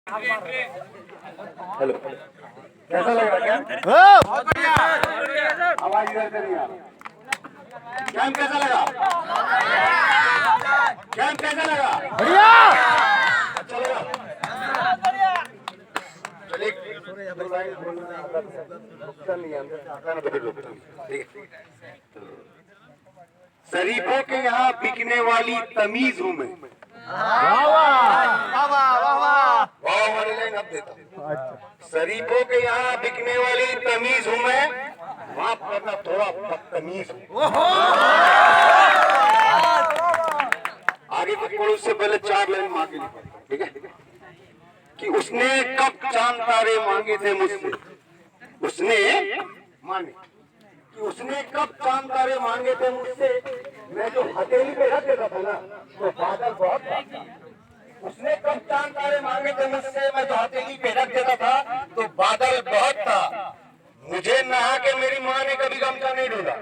Hello, कैसा लग रहा है? बहुत बढ़िया। आवाज इधर से नहीं आ रहा। कैंप कैसा लगा? कैंप कैसा लगा? बढ़िया। अच्छा लगा? चलिए, दो लाइन बोलना रुकता नहीं है, अंदर से आता ना तो फिर रुकता नहीं। ठीक है। शरीफों के यहाँ बिकने वाली तमीज हूँ मैं। वाह वाह वाह वाह। वाह वाली लाइन अब देता हूँ। शरीफों के यहाँ बिकने वाली तमीज हूँ मैं, माफ करना थोड़ा बदतमीज हूँ। आगे कुछ पढ़ो, उससे पहले 4 लाइन माँ के लिए, ठीक है? कि उसने कब चांद तारे मांगे थे मुझसे, उसने माने कि उसने कब चांद तारे मांगे थे मुझसे, मैं जो हथेली पे रख देता था ना तो बादल बहुत था। उसने कब चांद तारे मांगे थे मुझसे, मैं जो हथेली पे रख देता था तो बादल बहुत था। मुझे नहा के मेरी माँ ने कभी गमछा नहीं ढूंढा,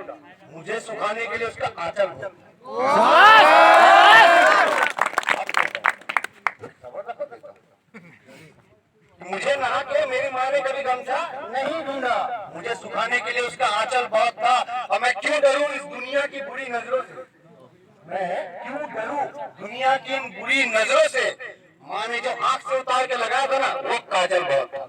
मुझे सुखाने के लिए उसका आंचल हो। मुझे नहा के मेरी माँ ने कभी गमछा नहीं ढूंढा, मुझे सुखाने के लिए उसका आंचल बहुत था। और मैं क्यों डरूं इस दुनिया की बुरी नजरों से, मैं क्यों डरूं दुनिया की इन बुरी नजरों से। माँ ने जो आंख से उतार के लगाया था ना वो काजल बहुत था।